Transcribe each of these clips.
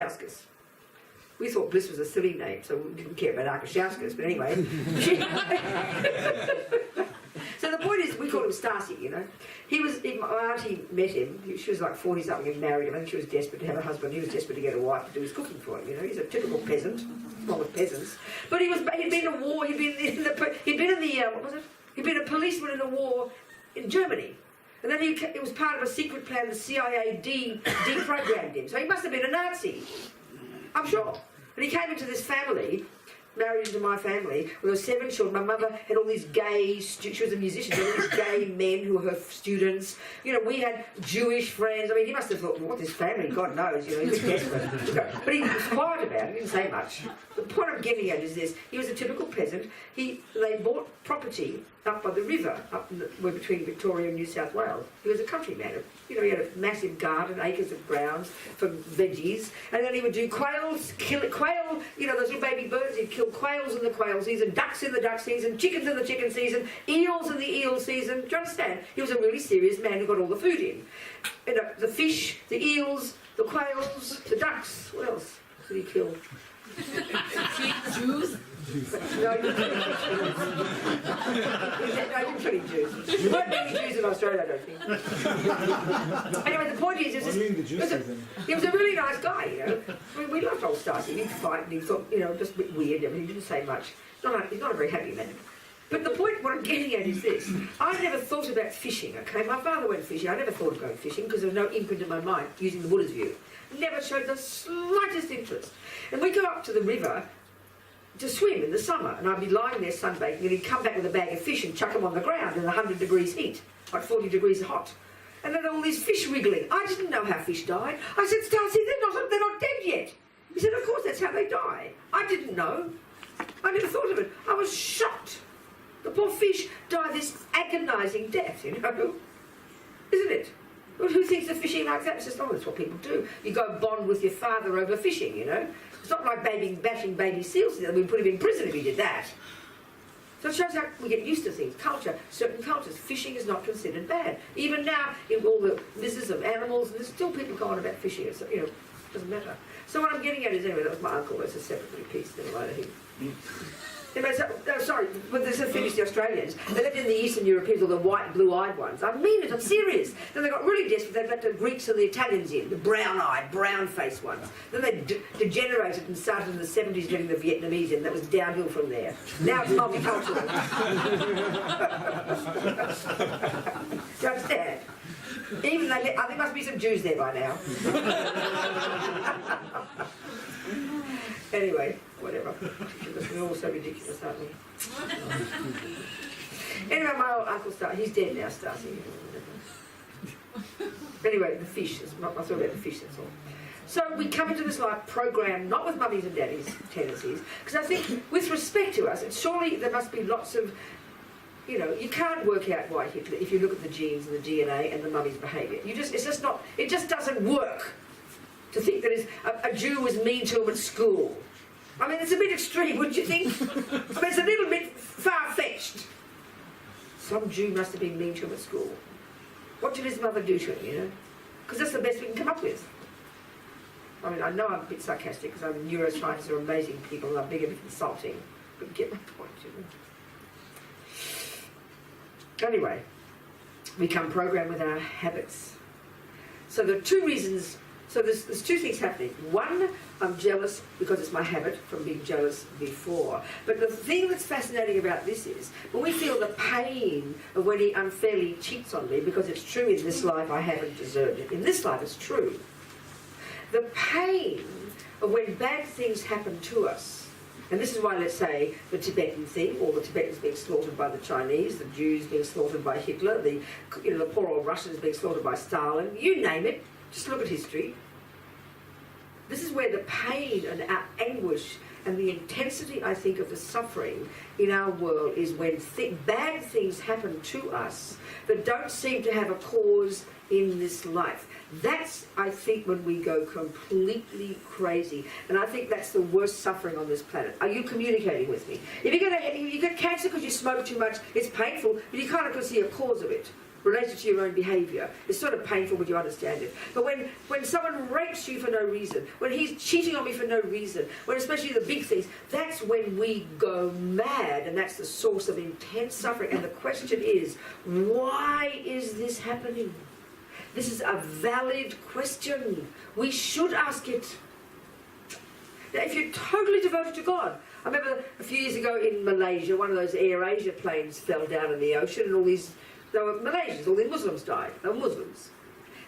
Arkashauskas. We thought Bliss was a silly name, so we didn't care about Arkashauskas, but anyway. So the point is, we called him Stasi, you know. My auntie met him, she was like 40-something and married him. I think she was desperate to have a husband, he was desperate to get a wife to do his cooking for him, you know. He's a typical peasant, one with peasants. But he'd been in a war, he'd been a policeman in a war in Germany. And then it was part of a secret plan the CIA deprogrammed him. So he must have been a Nazi, I'm sure. And he came into this family, married into my family, with there were 7 children. My mother had all these gay, she was a musician, so all these gay men who were her students. You know, we had Jewish friends. I mean, he must have thought, what, this family, God knows, you know, he was desperate. But he was quiet about it, he didn't say much. The point I'm getting at is this, he was a typical peasant. They bought property up by the river, we're between Victoria and New South Wales. He was a countryman. You know, he had a massive garden, acres of grounds for veggies, and then he would do quails, quail, you know, those little baby birds, he'd kill quails in the quail season, ducks in the duck season, chickens in the chicken season, eels in the eel season. Do you understand? He was a really serious man who got all the food in. You know, the fish, the eels, the quails, the ducks. What else did he kill? Jews? No, he didn't kill any Jews. There weren't many Jews in Australia, I don't think. Anyway, the point is, he was a really nice guy, you know. I mean, we loved old Stasi. He'd fight and he thought, you know, just a bit weird, and he didn't say much. He's not a very happy man. But the point, what I'm getting at is this. I never thought about fishing, okay? My father went fishing. I never thought of going fishing because there was no imprint in my mind using the Buddha's view. Never showed the slightest interest. And we'd go up to the river to swim in the summer, and I'd be lying there sunbaking, and he'd come back with a bag of fish and chuck them on the ground in 100 degrees heat, like 40 degrees hot. And then all these fish wriggling. I didn't know how fish died. I said, Stasi, they're not dead yet. He said, of course, that's how they die. I didn't know. I never thought of it. I was shocked. The poor fish die this agonising death, you know. Isn't it? Well, who thinks of fishing like that? It's just, oh, that's what people do. You go bond with your father over fishing, you know. It's not like bashing baby seals. We'd put him in prison if he did that. So it shows how we get used to things. Culture, certain cultures, fishing is not considered bad. Even now, in all the business of animals, there's still people going about fishing. It's, you know, it doesn't matter. So what I'm getting at is, anyway, that was my uncle. That's a separate piece. Anyway, sorry, but this is finished the Australians. They lived in the Eastern Europeans, or the white, blue-eyed ones. I mean it, I'm serious. Then they got really desperate, they let the Greeks and the Italians in, the brown-eyed, brown-faced ones. Then they degenerated and started in the 70s letting the Vietnamese in. That was downhill from there. Now it's multicultural. Do you understand? Even they there must be some Jews there by now. Anyway, whatever. Because we're all so ridiculous, aren't we? Anyway, my old Uncle Stasi, he's dead now, Stasi. Anyway, the fish, I thought about the fish, that's all. So we come into this life programmed, not with mummies and daddies' tendencies, because I think with respect to us, surely there must be lots of, you know, you can't work out why Hitler, if you look at the genes and the DNA and the mummy's behaviour. It's just not, it just doesn't work. To think that a Jew was mean to him at school. I mean, it's a bit extreme, wouldn't you think? I mean, it's a little bit far-fetched. Some Jew must have been mean to him at school. What did his mother do to him, you know? Because that's the best we can come up with. I mean, I know I'm a bit sarcastic because neuroscientists are amazing people and I'm being a bit insulting, but get my point, you know? Anyway, we come programmed with our habits. So there are 2 reasons. So there's 2 things happening. One, I'm jealous because it's my habit from being jealous before. But the thing that's fascinating about this is when we feel the pain of when he unfairly cheats on me, because it's true in this life I haven't deserved it. In this life it's true. The pain of when bad things happen to us, and this is why, let's say, the Tibetan thing, all the Tibetans being slaughtered by the Chinese, the Jews being slaughtered by Hitler, the poor old Russians being slaughtered by Stalin, you name it. Just look at history. This is where the pain and our anguish and the intensity, I think, of the suffering in our world is when bad things happen to us that don't seem to have a cause in this life. That's, I think, when we go completely crazy. And I think that's the worst suffering on this planet. Are you communicating with me? If you get cancer because you smoke too much, it's painful, but you kind of can see a cause of it. related to your own behaviour. It's sort of painful when you understand it. But when someone rapes you for no reason, when he's cheating on me for no reason, when especially the big things, that's when we go mad, and that's the source of intense suffering. And the question is, why is this happening? This is a valid question. We should ask it. Now, if you're totally devoted to God, I remember a few years ago in Malaysia, one of those Air Asia planes fell down in the ocean, and they were Malaysians, all the Muslims died. They were Muslims.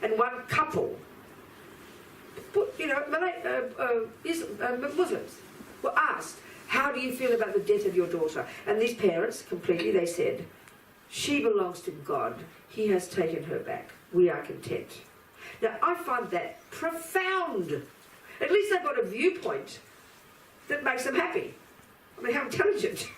And one couple, Muslims, were asked, how do you feel about the death of your daughter? And these parents, completely, they said, she belongs to God. He has taken her back. We are content. Now, I find that profound. At least they've got a viewpoint that makes them happy. I mean, how intelligent.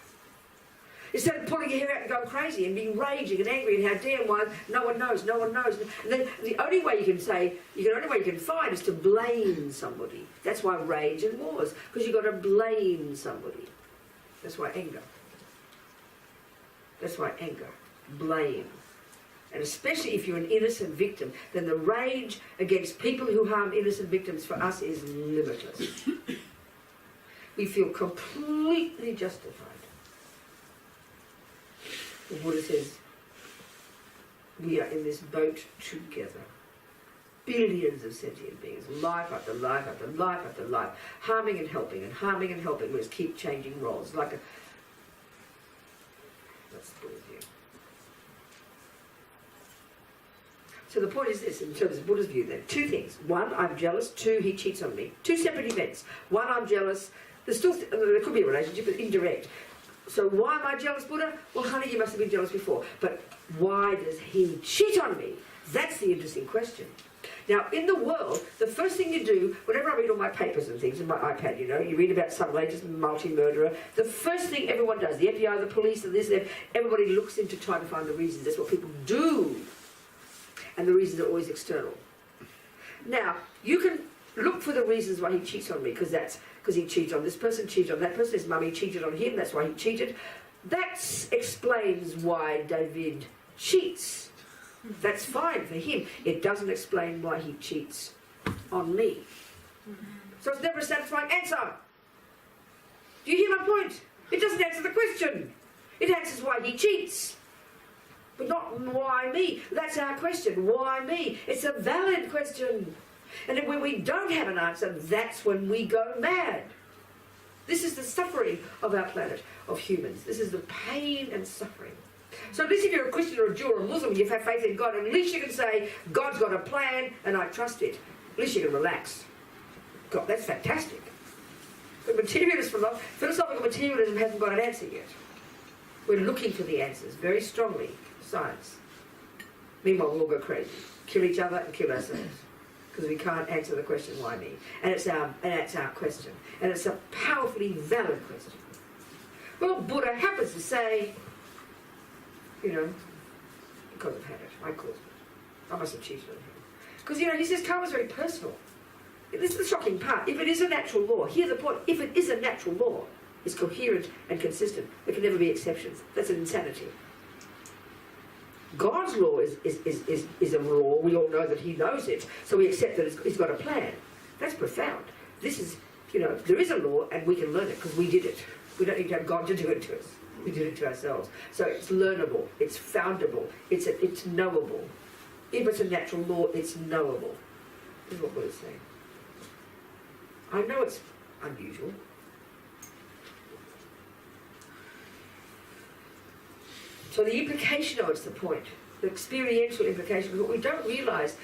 Instead of pulling your hair out and going crazy and being raging and angry and how dare one, no one knows. And then the only way you can find is to blame somebody. That's why rage and wars, because you've got to blame somebody. That's why anger. Blame. And especially if you're an innocent victim, then the rage against people who harm innocent victims for us is limitless. We feel completely justified. The Buddha says, we are in this boat together. Billions of sentient beings, life after life after life after life, harming and helping. We just keep changing roles. That's the Buddha's view. So the point is this, in terms of Buddha's view then, two things. One, I'm jealous. Two, he cheats on me. Two separate events. One, I'm jealous. There could be a relationship, but indirect. So why am I jealous, Buddha? Well, honey, you must have been jealous before. But why does he cheat on me? That's the interesting question. Now, in the world, the first thing you do, whenever I read all my papers and things in my iPad, you read about some latest multi-murderer, the first thing everyone does, the FBI, the police, and this, everybody looks into trying to find the reasons. That's what people do. And the reasons are always external. Now, you can look for the reasons why he cheats on me, because he cheated on this person, cheated on that person, his mummy cheated on him, that's why he cheated. That explains why David cheats. That's fine for him. It doesn't explain why he cheats on me. So it's never a satisfying answer. Do you hear my point? It doesn't answer the question. It answers why he cheats. But not why me. That's our question. Why me? It's a valid question. And then when we don't have an answer, that's when we go mad. This is the suffering of our planet, of humans. This is the pain and suffering. So at least if you're a Christian or a Jew or a Muslim, you have faith in God, at least you can say, God's got a plan and I trust it. At least you can relax. God, that's fantastic. But philosophical materialism hasn't got an answer yet. We're looking for the answers very strongly. Science. Meanwhile, we'll all go crazy. Kill each other and kill ourselves. Because we can't answer the question, why me? And it's our question. And it's a powerfully valid question. Well, Buddha happens to say, because of habit, I caused it. I must have cheated on him. Because, he says karma is very personal. This is the shocking part. If it is a natural law, here's the point. If it is a natural law, it's coherent and consistent. There can never be exceptions. That's an insanity. God's law is a law. We all know that he knows it. So we accept that he's got a plan. That's profound. This is, there is a law and we can learn it because we did it. We don't need to have God to do it to us. We did it to ourselves. So it's learnable. It's foundable. It's knowable. If it's a natural law, it's knowable. This is what Buddha's saying. I know it's unusual. So the implication of it's the point, the experiential implication, but we don't realise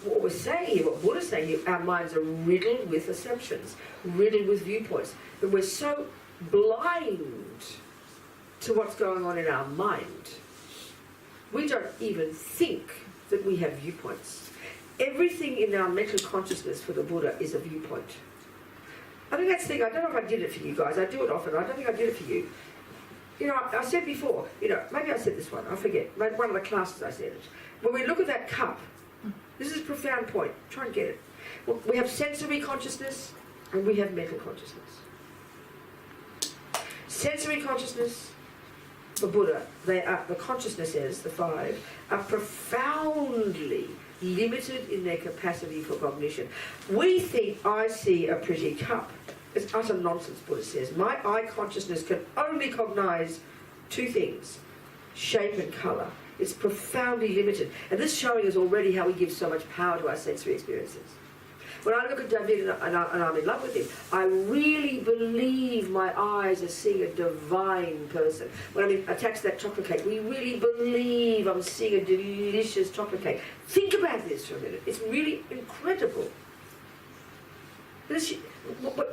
what we're saying here, what Buddha's saying here, our minds are riddled with assumptions, riddled with viewpoints, but we're so blind to what's going on in our mind. We don't even think that we have viewpoints. Everything in our mental consciousness for the Buddha is a viewpoint. I think that's the thing, I don't know if I did it for you guys, I do it often, I don't think I did it for you. I said before, maybe I said this one, I forget, maybe one of the classes I said it. When we look at that cup, this is a profound point, try and get it. Well, we have sensory consciousness and we have mental consciousness. Sensory consciousness the Buddha, they are, the consciousnesses, the five, are profoundly limited in their capacity for cognition. We think I see a pretty cup. It's utter nonsense, Buddha says. My eye consciousness can only cognize two things, shape and colour. It's profoundly limited. And this showing us already how we give so much power to our sensory experiences. When I look at David and I'm in love with him, I really believe my eyes are seeing a divine person. When I'm attached to that chocolate cake, we really believe I'm seeing a delicious chocolate cake. Think about this for a minute. It's really incredible. If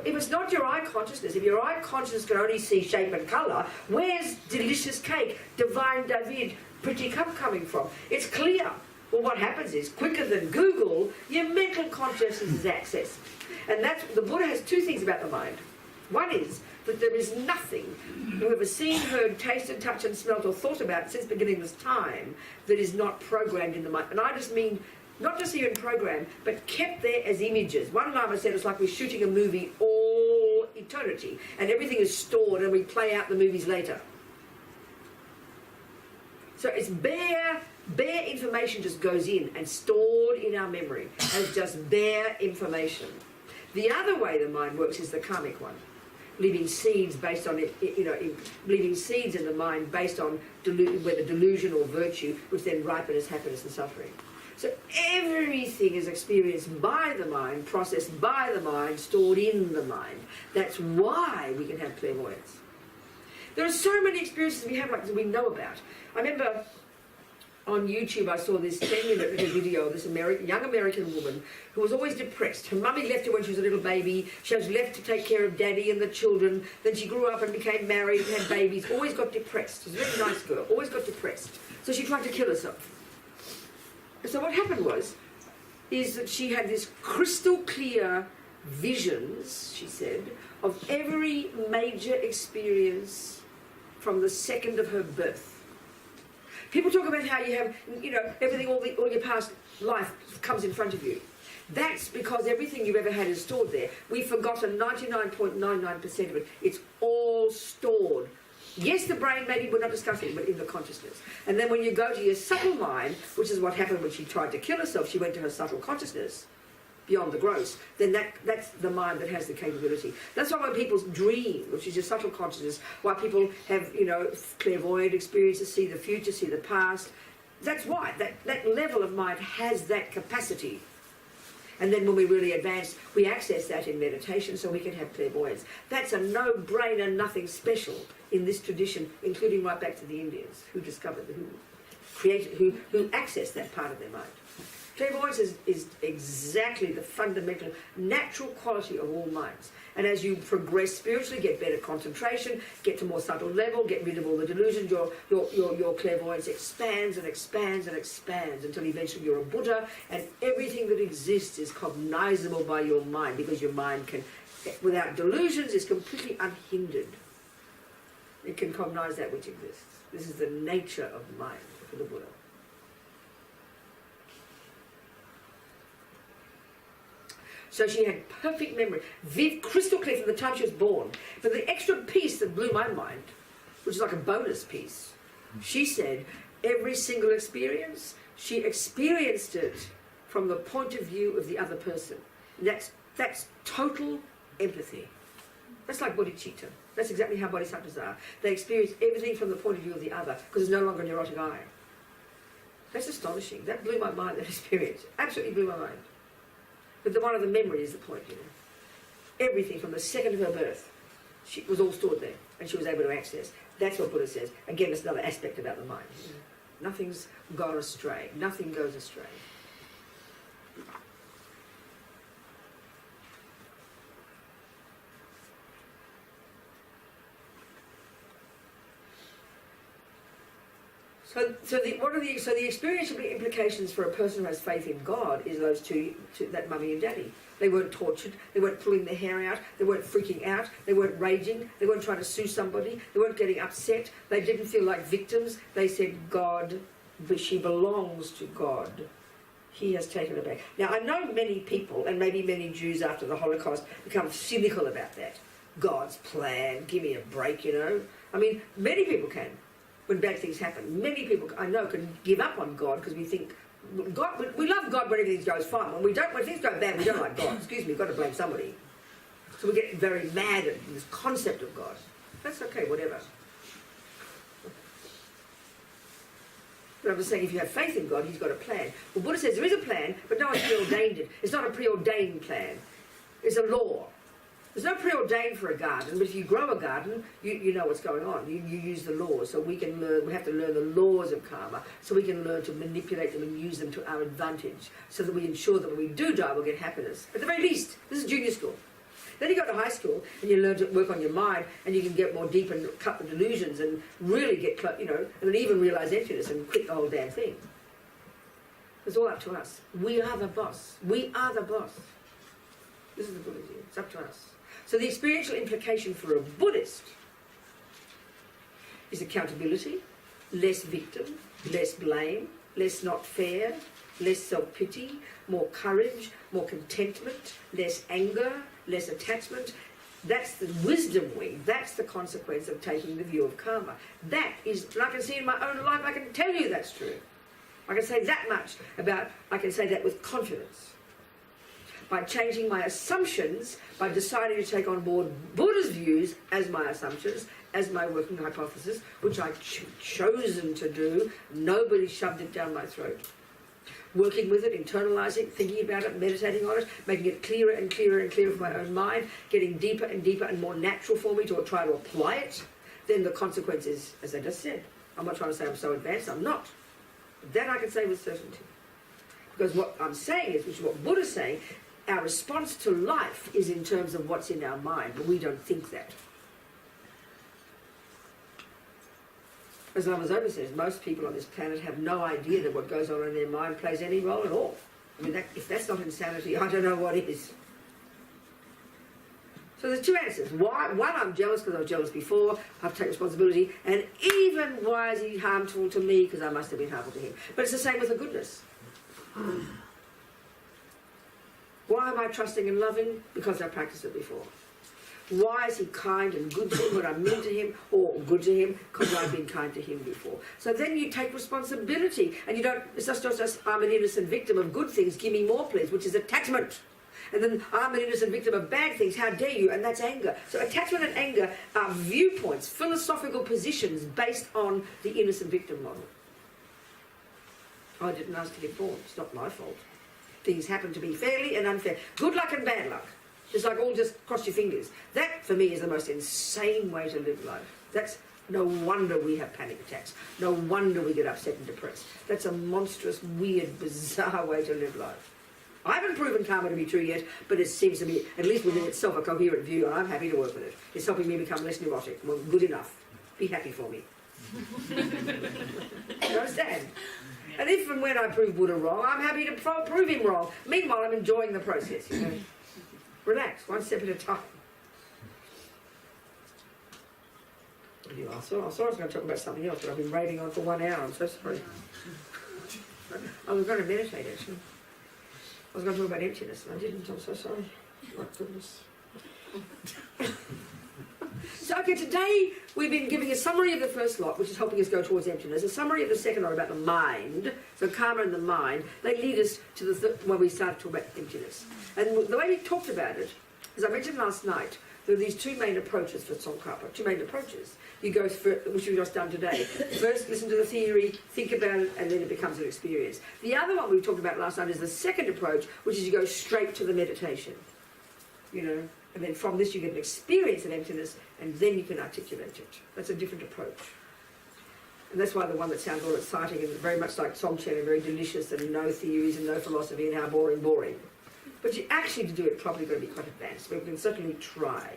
it's not your eye consciousness, if your eye consciousness can only see shape and colour, where's delicious cake, divine David, pretty cup coming from? It's clear. Well, what happens is, quicker than Google, your mental consciousness is accessed. And that's, the Buddha has two things about the mind. One is that there is nothing you ever seen, heard, tasted, touched and smelt or thought about since beginningless time that is not programmed in the mind. And I just mean, not just even programmed, but kept there as images. One Lama said it's like we're shooting a movie all eternity, and everything is stored and we play out the movies later. So it's bare information just goes in and stored in our memory as just bare information. The other way the mind works is the karmic one, leaving seeds based on it, leaving seeds in the mind based on whether delusion or virtue, which then ripen as happiness and suffering. So everything is experienced by the mind, processed by the mind, stored in the mind. That's why we can have clairvoyance. There are so many experiences we have like that we know about. I remember on YouTube I saw this 10-minute little video of this young American woman who was always depressed. Her mummy left her when she was a little baby. She was left to take care of daddy and the children. Then she grew up and became married and had babies. Always got depressed. She was a very nice girl. Always got depressed. So she tried to kill herself. And so what happened is that she had this crystal clear visions, she said, of every major experience from the second of her birth. People talk about how you have, everything, all your past life comes in front of you. That's because everything you've ever had is stored there. We've forgotten 99.99% of it. It's all stored. Yes, the brain, maybe we're not discussing, but in the consciousness. And then when you go to your subtle mind, which is what happened when she tried to kill herself, she went to her subtle consciousness, beyond the gross, then that's the mind that has the capability. That's why when people dream, which is your subtle consciousness, why people have, clairvoyant experiences, see the future, see the past. That's why. That level of mind has that capacity. And then when we really advance, we access that in meditation so we can have clairvoyance. That's a no-brainer, nothing special in this tradition, including right back to the Indians who discovered, who created, who accessed that part of their mind. Clairvoyance is exactly the fundamental, natural quality of all minds. And as you progress spiritually, get better concentration, get to more subtle level, get rid of all the delusions, your clairvoyance expands and expands and expands until eventually you're a Buddha, and everything that exists is cognizable by your mind, because your mind can, without delusions, is completely unhindered. It can cognize that which exists. This is the nature of mind for the Buddha. So she had perfect memory, crystal clear from the time she was born. But the extra piece that blew my mind, which is like a bonus piece, she said every single experience, she experienced it from the point of view of the other person. That's total empathy. That's like bodhicitta. That's exactly how bodhisattvas are. They experience everything from the point of view of the other, because there's no longer a neurotic eye. That's astonishing. That blew my mind, that experience. Absolutely blew my mind. But one of the memory is the point, Everything from the second of her birth, she was all stored there, and she was able to access. That's what Buddha says. Again, it's another aspect about the mind. Nothing's gone astray. Nothing goes astray. So the experiential implications for a person who has faith in God is those two, that mummy and daddy. They weren't tortured, they weren't pulling their hair out, they weren't freaking out, they weren't raging, they weren't trying to sue somebody, they weren't getting upset, they didn't feel like victims. They said, God, she belongs to God. He has taken her back. Now, I know many people, and maybe many Jews after the Holocaust, become cynical about that. God's plan, give me a break, I mean, many people can. when bad things happen. Many people I know can give up on God because we think, God, we love God when everything goes fine. When things go bad, we don't like God. Excuse me, we've got to blame somebody. So we get very mad at this concept of God. That's okay, whatever. But I'm just saying, if you have faith in God, he's got a plan. Well, Buddha says there is a plan, but no one's preordained it. It's not a preordained plan. It's a law. There's no preordained for a garden, but if you grow a garden, you know what's going on. You use the laws. So we can learn, we have to learn the laws of karma, so we can learn to manipulate them and use them to our advantage, so that we ensure that when we do die, we'll get happiness. At the very least, this is junior school. Then you go to high school and you learn to work on your mind, and you can get more deep and cut the delusions and really get, and then even realize emptiness and quit the whole damn thing. It's all up to us. We are the boss. We are the boss. This is the Buddha's view. It's up to us. So the experiential implication for a Buddhist is accountability, less victim, less blame, less not fair, less self-pity, more courage, more contentment, less anger, less attachment. That's the wisdom wing. That's the consequence of taking the view of karma. That is, and I can see in my own life, I can tell you that's true. I can say that much about, I can say that with confidence. By changing my assumptions, by deciding to take on board Buddha's views as my assumptions, as my working hypothesis, which I've chosen to do. Nobody shoved it down my throat. Working with it, internalising, thinking about it, meditating on it, making it clearer and clearer and clearer for my own mind, getting deeper and deeper and more natural for me to try to apply it, then the consequence is, as I just said, I'm not trying to say I'm so advanced, I'm not. That I can say with certainty. Because what I'm saying is, which is what Buddha's saying, our response to life is in terms of what's in our mind, but we don't think that. As Lama Zopa says, most people on this planet have no idea that what goes on in their mind plays any role at all. I mean, if that's not insanity, I don't know what is. So there's two answers. Why? One, I'm jealous because I was jealous before, I have to take responsibility, and even why is he harmful to me, because I must have been harmful to him. But it's the same with the goodness. Why am I trusting and loving? Because I practiced it before. Why is he kind and good to him when I'm mean to him, or good to him because I've been kind to him before? So then you take responsibility, and you don't, it's just I'm an innocent victim of good things, give me more please, which is attachment. And then I'm an innocent victim of bad things, how dare you, and that's anger. So attachment and anger are viewpoints, philosophical positions based on the innocent victim model. I didn't ask to get born, it's not my fault. Things happen to me fairly and unfair. Good luck and bad luck. Just like all just cross your fingers. That, for me, is the most insane way to live life. That's no wonder we have panic attacks. No wonder we get upset and depressed. That's a monstrous, weird, bizarre way to live life. I haven't proven karma to be true yet, but it seems to be, at least within itself, a coherent view, and I'm happy to work with it. It's helping me become less neurotic. Well, good enough. Be happy for me. You understand? And if and when I prove Buddha wrong, I'm happy to prove him wrong. Meanwhile, I'm enjoying the process, you know. Relax, one step at a time. I thought I was going to talk about something else, but I've been raving on for 1 hour. I'm so sorry. I was going to meditate, actually. I was going to talk about emptiness, and I didn't. I'm so sorry. My goodness. So, okay, today we've been giving a summary of the first lot, which is helping us go towards emptiness, a summary of the second lot about the mind, so karma and the mind. They lead us to the when we start to talk about emptiness. And the way we talked about it, as I mentioned last night, there are these two main approaches for Tsongkhapa, two main approaches. You go through, which we've just done today. First, listen to the theory, think about it, and then it becomes an experience. The other one we talked about last night is the second approach, which is you go straight to the meditation. You know, and then from this you get an experience of emptiness, and then you can articulate it. That's a different approach. And that's why the one that sounds all exciting and very much like Dzogchen and very delicious and no theories and no philosophy and how boring. But you actually, to do it properly, got to be quite advanced. But we can certainly try.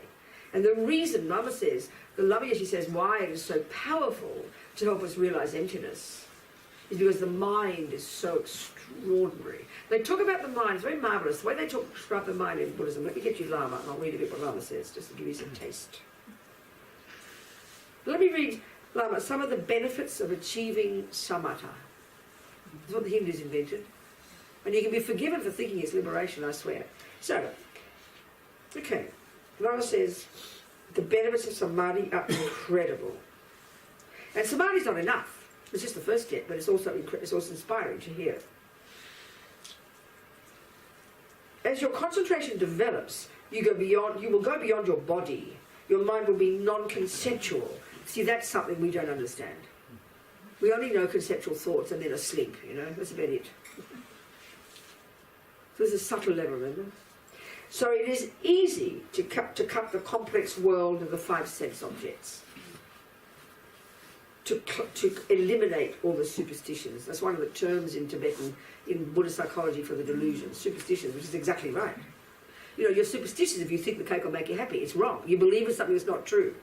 And the reason, Mama says, the Lama Yeshe says why it is so powerful to help us realise emptiness is because the mind is so extraordinary. They talk about the mind, it's very marvellous. The way they describe the mind in Buddhism, let me get you Lama, and I'll read a bit what Lama says, just to give you some taste. Let me read, Lama, some of the benefits of achieving samatha. That's what the Hindus invented. And you can be forgiven for thinking it's liberation, I swear. So, okay, Lama says, the benefits of samadhi are incredible. And samadhi's not enough. It's just the first step, but it's also inspiring to hear. As your concentration develops, you will go beyond your body. Your mind will be non-conceptual. See, that's something we don't understand. We only know conceptual thoughts and then asleep, that's about it. So there's a subtle level, remember? So it is easy to cut the complex world of the 5 sense objects. To eliminate all the superstitions. That's one of the terms in Tibetan, in Buddhist psychology for the delusions, superstitions, which is exactly right. You're superstitious if you think the cake will make you happy. It's wrong. You believe in something that's not true.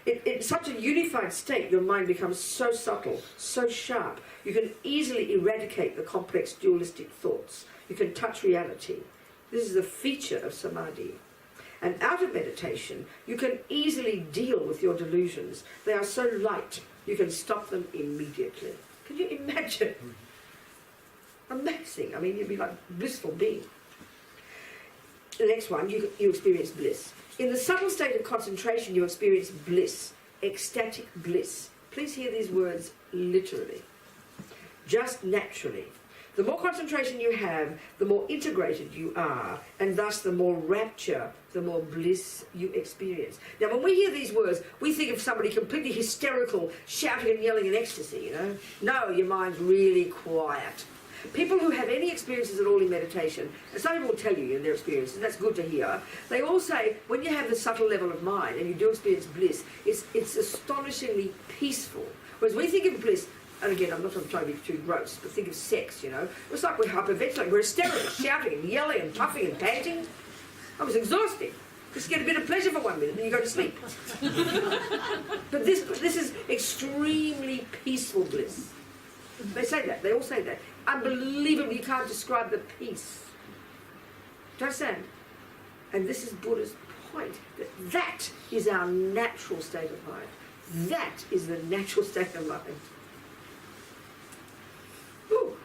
In such a unified state, your mind becomes so subtle, so sharp, you can easily eradicate the complex dualistic thoughts. You can touch reality. This is a feature of samadhi. And out of meditation, you can easily deal with your delusions. They are so light, you can stop them immediately. Can you imagine? Amazing. I mean, you'd be like a blissful being. The next one, you experience bliss. In the subtle state of concentration, you experience bliss, ecstatic bliss. Please hear these words literally. Just naturally. The more concentration you have, the more integrated you are, and thus the more rapture, the more bliss you experience. Now, when we hear these words, we think of somebody completely hysterical, shouting and yelling in ecstasy, No, your mind's really quiet. People who have any experiences at all in meditation, and some people will tell you in their experiences, that's good to hear, they all say when you have the subtle level of mind and you do experience bliss, it's astonishingly peaceful. Whereas we think of bliss, and again, I'm not trying to be too gross, but think of sex, It's like we're hyperventilating, we're hysterical, shouting and yelling and puffing and panting. I was exhausting. Just get a bit of pleasure for 1 minute and then you go to sleep. But this is extremely peaceful bliss. They say that. They all say that. Unbelievable. You can't describe the peace. Do you understand? And this is Buddha's point. That is our natural state of mind. That is the natural state of mind. Ooh.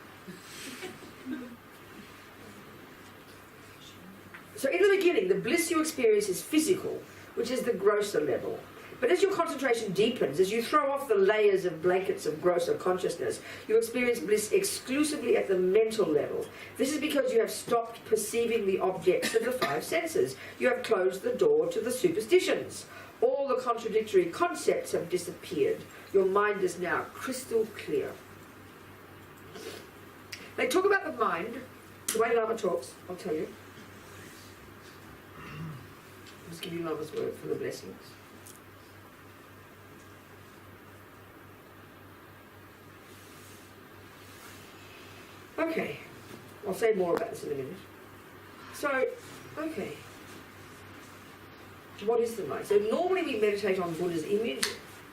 So in the beginning, the bliss you experience is physical, which is the grosser level. But as your concentration deepens, as you throw off the layers of blankets of grosser consciousness, you experience bliss exclusively at the mental level. This is because you have stopped perceiving the objects of the 5 senses. You have closed the door to the superstitions. All the contradictory concepts have disappeared. Your mind is now crystal clear. They talk about the mind, the way Lama talks, I'll tell you. I'll just give you Lama's word for the blessings. Okay, I'll say more about this in a minute. So, okay. What is the mind? So normally we meditate on Buddha's image,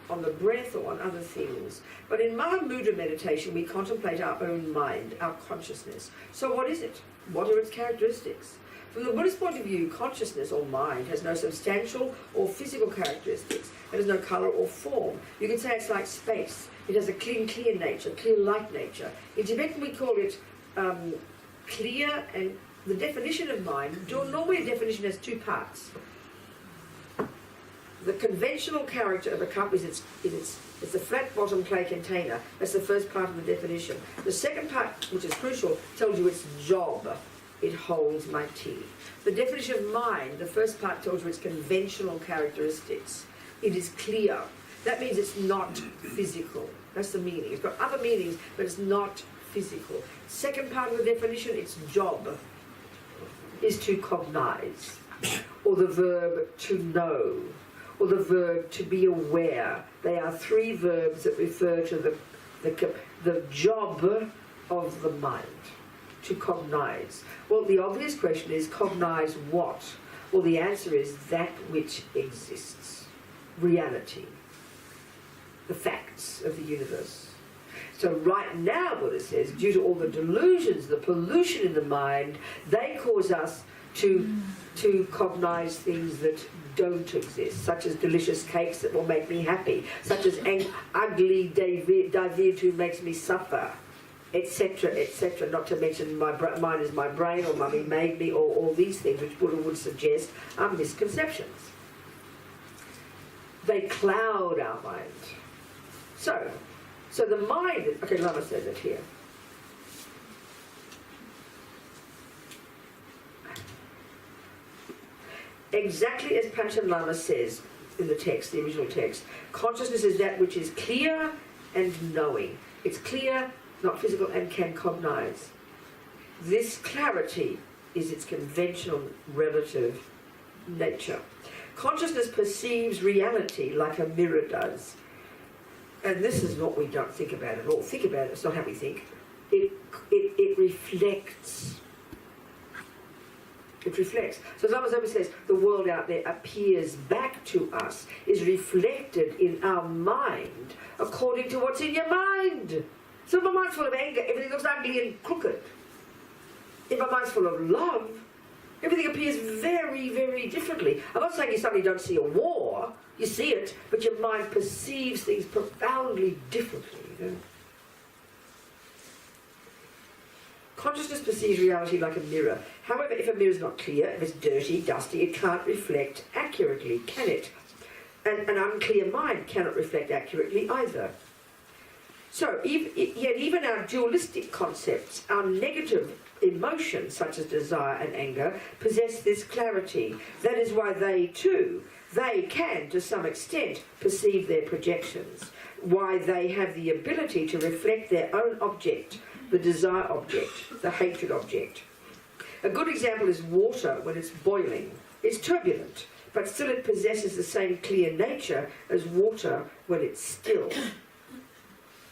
on the breath, or on other things. But in Mahamudra meditation, we contemplate our own mind, our consciousness. So what is it? What are its characteristics? From the Buddhist point of view, consciousness or mind has no substantial or physical characteristics. It has no colour or form. You can say it's like space. It has a clear nature, clear light nature. In Tibetan we call it clear, and the definition of mind, normally a definition has 2 parts. The conventional character of a cup is it's a flat bottom clay container. That's the first part of the definition. The second part, which is crucial, tells you its job. It holds my tea. The definition of mind, the first part tells you its conventional characteristics. It is clear. That means it's not physical. That's the meaning. It's got other meanings, but it's not physical. Second part of the definition, its job is to cognize, or the verb to know, or the verb to be aware. They are 3 verbs that refer to the job of the mind, to cognize. Well, the obvious question is, cognize what? Well, the answer is that which exists. Reality. The facts of the universe. So right now, Buddha says, due to all the delusions, the pollution in the mind, they cause us to cognize things that don't exist, such as delicious cakes that will make me happy, such as ugly David who makes me suffer, etc., etc., not to mention mine is my brain, or mummy made me, or all these things which Buddha would suggest are misconceptions. They cloud our mind. So the mind, okay, Lama says it here. Exactly as Panchen Lama says in the text, the original text, consciousness is that which is clear and knowing. It's clear, not physical, and can cognize. This clarity is its conventional relative nature. Consciousness perceives reality like a mirror does. And this is what we don't think about at all. Think about it, it's not how we think. It reflects. It reflects. So as Lama Zopa says, the world out there appears back to us, is reflected in our mind according to what's in your mind. So if my mind's full of anger, everything looks ugly and crooked. If my mind's full of love, everything appears very, very differently. I'm not saying you suddenly don't see a war, you see it, but your mind perceives things profoundly differently. You know? Consciousness perceives reality like a mirror. However, if a mirror is not clear, if it's dirty, dusty, it can't reflect accurately, can it? And an unclear mind cannot reflect accurately either. So, yet even our dualistic concepts, our negative emotions, such as desire and anger, possess this clarity. That is why they too, they can, to some extent, perceive their projections. Why they have the ability to reflect their own object, the desire object, the hatred object. A good example is water when it's boiling. It's turbulent, but still it possesses the same clear nature as water when it's still.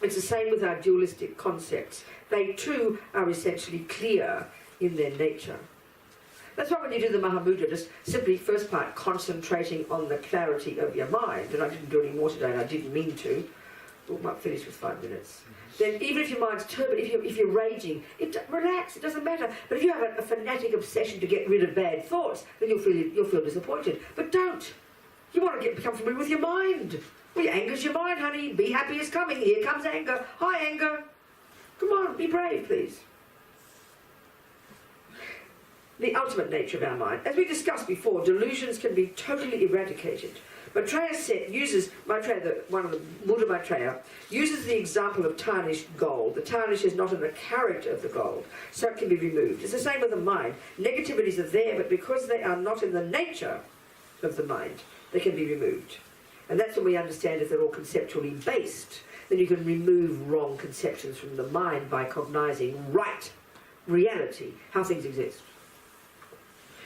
It's the same with our dualistic concepts. They too are essentially clear in their nature. That's why when you do the Mahamudra, just simply, first part, concentrating on the clarity of your mind, and I didn't do any more today, and I didn't mean to, we might finish with 5 minutes. Then even if your mind's turbulent, if you're raging, relax, it doesn't matter. But if you have a fanatic obsession to get rid of bad thoughts, then you'll feel disappointed. But don't. You want to become familiar with your mind. Well, your anger's your mind, honey. Be happy is coming. Here comes anger. Hi, anger. Come on, be brave, please. The ultimate nature of our mind. As we discussed before, delusions can be totally eradicated. Maitreya uses, one of the Buddha Maitreya, uses the example of tarnished gold. The tarnish is not in the character of the gold, so it can be removed. It's the same with the mind. Negativities are there, but because they are not in the nature of the mind, they can be removed. And that's when we understand if they're all conceptually based, then you can remove wrong conceptions from the mind by cognizing right reality, how things exist.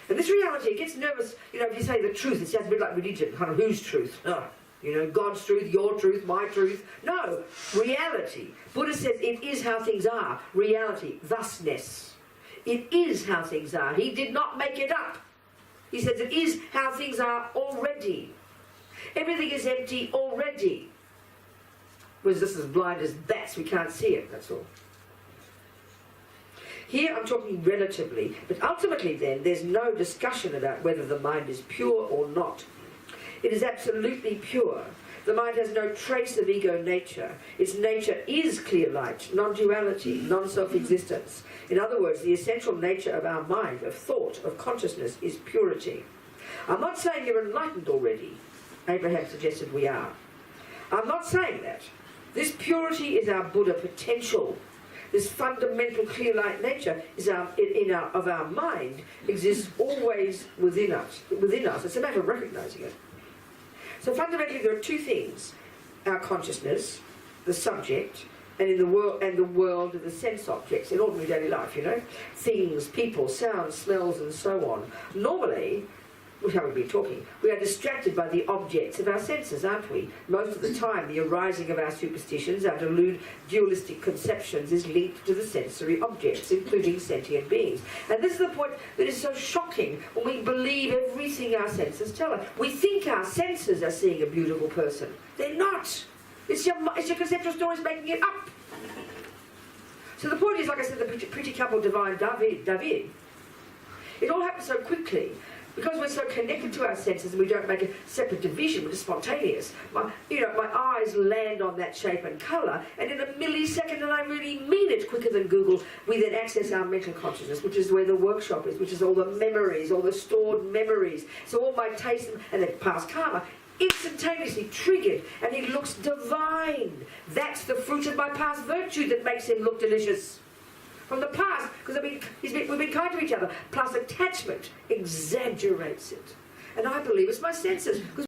And this reality, it gets nervous, if you say the truth, it sounds a bit like religion, kind of whose truth? God's truth, your truth, my truth. No, reality. Buddha says it is how things are. Reality, thusness. It is how things are. He did not make it up. He says it is how things are already. Everything is empty already. Whereas this is blind as bats, we can't see it, that's all. Here I'm talking relatively, but ultimately then there's no discussion about whether the mind is pure or not. It is absolutely pure. The mind has no trace of ego nature. Its nature is clear light, non-duality, non-self-existence. In other words, the essential nature of our mind, of thought, of consciousness is purity. I'm not saying you're enlightened already. Abraham suggested we are. I'm not saying that. This purity is our Buddha potential. This fundamental clear light nature is of our mind exists always within us. It's a matter of recognizing it. So fundamentally there are two things: our consciousness, the subject, and the world of the sense objects in ordinary daily life, things, people, sounds, smells, and so on. Normally, which how we've been talking, we are distracted by the objects of our senses, aren't we? Most of the time, the arising of our superstitions, our dualistic conceptions, is linked to the sensory objects, including sentient beings. And this is the point that is so shocking when we believe everything our senses tell us. We think our senses are seeing a beautiful person. They're not. It's your conceptual stories making it up. So the point is, like I said, the pretty couple divine David. It all happens so quickly. Because we're so connected to our senses and we don't make a separate division, we're just spontaneous. My eyes land on that shape and colour, and in a millisecond, and I really mean it, quicker than Google, we then access our mental consciousness, which is where the workshop is, which is all the memories, all the stored memories. So all my tastes and then past karma, instantaneously triggered, and he looks divine. That's the fruit of my past virtue that makes him look delicious. From the past, because we've been kind to each other, plus attachment exaggerates it. And I believe it's my senses.